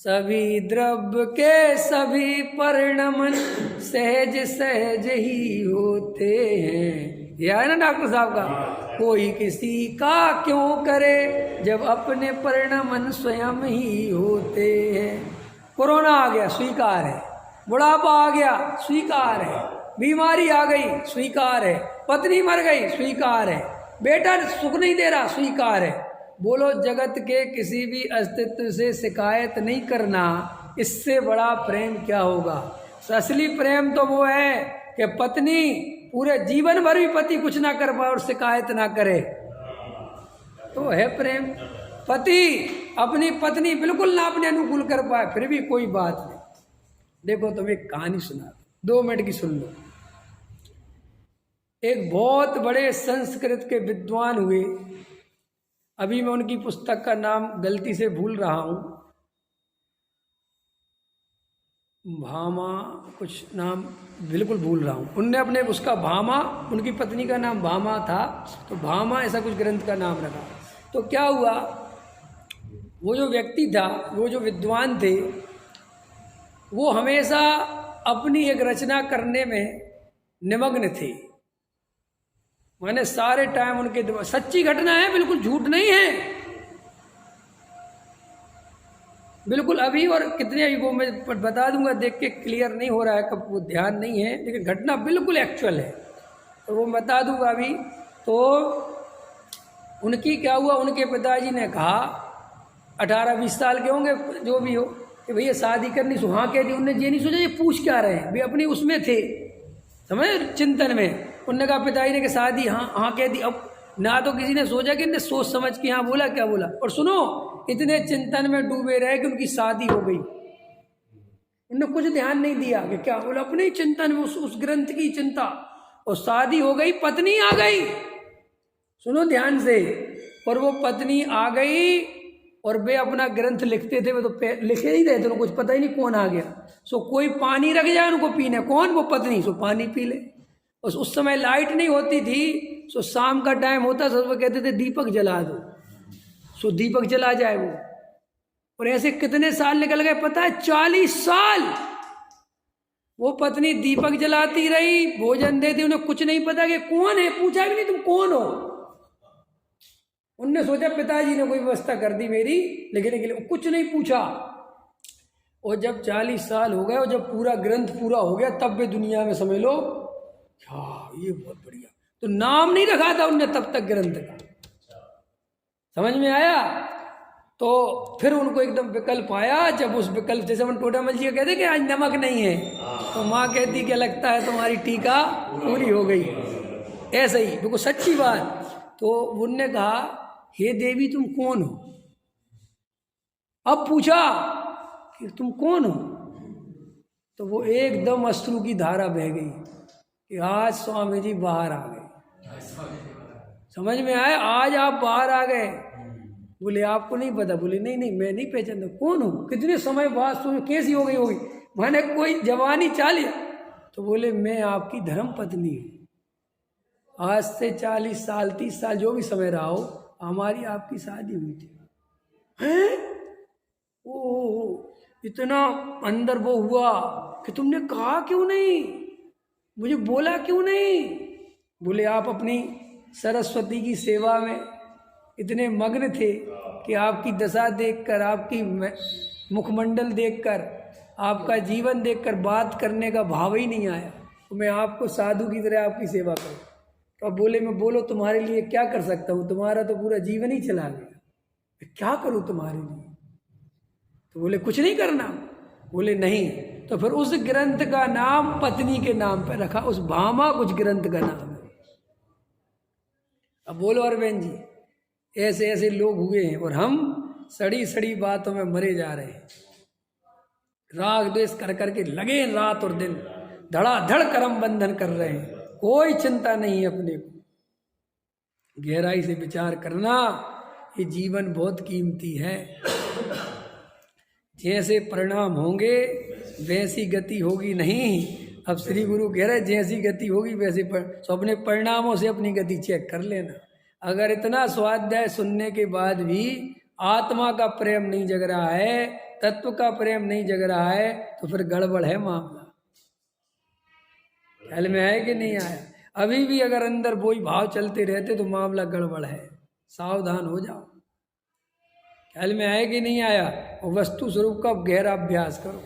सभी द्रव्य के सभी परिणमन सहज सहज ही होते हैं। यह है ना डॉक्टर साहब का, कोई किसी का क्यों करे जब अपने परिणमन स्वयं ही होते हैं। कोरोना आ गया, स्वीकार है। बुढ़ापा आ गया, स्वीकार है। बीमारी आ गई, स्वीकार है। पत्नी मर गई, स्वीकार है। बेटा सुख नहीं दे रहा, स्वीकार है। बोलो, जगत के किसी भी अस्तित्व से शिकायत नहीं करना, इससे बड़ा प्रेम क्या होगा। असली प्रेम तो वो है कि पत्नी पूरे जीवन भर भी पति कुछ ना कर पाए और शिकायत ना करे, तो है प्रेम। पति अपनी पत्नी बिल्कुल ना अपने अनुकूल कर पाए, फिर भी कोई बात नहीं। देखो, तुम्हें एक कहानी सुना, 2 मिनट की सुन लो। एक बहुत बड़े संस्कृत के विद्वान हुए, अभी मैं उनकी पुस्तक का नाम गलती से भूल रहा हूँ, भामा कुछ नाम बिल्कुल भूल रहा हूँ। उनने अपने उसका भामा, उनकी पत्नी का नाम भामा था, तो भामा ऐसा कुछ ग्रंथ का नाम रखा। तो क्या हुआ, वो जो व्यक्ति था, वो जो विद्वान थे, वो हमेशा अपनी एक रचना करने में निमग्न थे। मैंने सारे टाइम उनके दिमाग, सच्ची घटना है, बिल्कुल झूठ नहीं है, बिल्कुल। अभी और कितने अभी वो मैं बता दूंगा, देख के क्लियर नहीं हो रहा है, कब वो ध्यान नहीं है, लेकिन घटना बिल्कुल एक्चुअल है, तो वो बता दूंगा अभी। तो उनकी क्या हुआ, उनके पिताजी ने कहा, 18-20 साल के होंगे जो भी हो, कि भैया शादी करनी। सो हाँ कह दी। उनने ये नहीं सोचा ये पूछ क्या रहे हैं, वे अपनी उसमें थे, समझ, चिंतन में। उनने कहा, पिताजी ने कि शादी, हाँ हाँ कह दी। अब ना तो किसी ने सोचा कि इनने सोच समझ के हाँ बोला, क्या बोला। और सुनो, इतने चिंतन में डूबे रहे कि उनकी शादी हो गई। उनने कुछ ध्यान नहीं दिया कि क्या बोला, अपने ही चिंतन में उस ग्रंथ की चिंता, और शादी हो गई, पत्नी आ गई। सुनो ध्यान से, और वो पत्नी आ गई, और वे अपना ग्रंथ लिखते थे। वे तो लिखे ही रहे थे, उनको कुछ पता ही नहीं कौन आ गया। सो कोई पानी रख जाए उनको पीने, कौन, वो पत्नी, सो पानी पी ले। उस समय लाइट नहीं होती थी, सो शाम का टाइम होता, सब वो कहते थे दीपक जला दो, सो दीपक जला जाए वो। और ऐसे कितने साल निकल गए पता है, 40 साल वो पत्नी दीपक जलाती रही, भोजन देती, उन्हें कुछ नहीं पता कि कौन है, पूछा भी नहीं तुम कौन हो। उनने सोचा पिताजी ने कोई व्यवस्था कर दी मेरी लिखने के लिए, कुछ नहीं पूछा। और जब 40 साल हो गए और जब पूरा ग्रंथ पूरा हो गया, तब वे दुनिया में समझ लो, हाँ ये बहुत बढ़िया। तो नाम नहीं रखा था उनने तब तक ग्रंथ का, समझ में आया। तो फिर उनको एकदम विकल्प आया, जब उस विकल्प, जैसे हम टोटा मल जी कहते कि आज नमक नहीं है, तो माँ कहती कि लगता है तुम्हारी टीका पूरी हो गई। ऐसे ही बिल्कुल सच्ची बात। तो उनने कहा, हे देवी तुम कौन हो। अब पूछा कि तुम कौन हो, तो वो एकदम अश्रु की धारा बह गई कि आज स्वामी जी बाहर आ गए। समझ में आया, आज आप बाहर आ गए। बोले आपको नहीं पता। बोले नहीं नहीं मैं नहीं पहचानता, कौन हूँ। कितने समय बाद सुन, कैसी हो गई होगी, मैंने कोई जवानी चाल लिया। तो बोले मैं आपकी धर्म पत्नी हूँ, आज से 40 साल 30 साल जो भी समय रहा हो, हमारी आपकी शादी हुई थी। हैं? ओ इतना अंदर वो हुआ कि तुमने कहा क्यों नहीं, मुझे बोला क्यों नहीं। बोले आप अपनी सरस्वती की सेवा में इतने मग्न थे कि आपकी दशा देखकर, आपकी मुखमंडल देखकर, आपका जीवन देखकर बात करने का भाव ही नहीं आया। तो मैं आपको साधु की तरह आपकी सेवा करूं। तो अब बोले मैं, बोलो तुम्हारे लिए क्या कर सकता हूँ, तुम्हारा तो पूरा जीवन ही चला गया, मैं क्या करूँ तुम्हारे लिए। तो बोले कुछ नहीं करना। बोले नहीं। तो फिर उस ग्रंथ का नाम पत्नी के नाम पर रखा, उस भामा कुछ ग्रंथ का नाम है। अब बोलो अरविंद जी, ऐसे ऐसे लोग हुए हैं और हम सड़ी सड़ी बातों में मरे जा रहे हैं। राग द्वेष कर करके लगे रात और दिन, धड़ाधड़ कर्म बंधन कर रहे हैं, कोई चिंता नहीं है अपने को। गहराई से विचार करना, ये जीवन बहुत कीमती है। जैसे परिणाम होंगे वैसी गति होगी नहीं। अब श्री गुरु कह रहे जैसी गति होगी वैसे तो अपने परिणामों से अपनी गति चेक कर लेना। अगर इतना स्वाध्याय सुनने के बाद भी आत्मा का प्रेम नहीं जग रहा है, तत्व का प्रेम नहीं जग रहा है तो फिर गड़बड़ है मामला। ख्याल में आया कि नहीं आया? अभी भी अगर अंदर वही भाव चलते रहते तो मामला गड़बड़ है, सावधान हो जाओ। ख्याल में आया कि नहीं आया? और वस्तु स्वरूप का गहरा अभ्यास करो।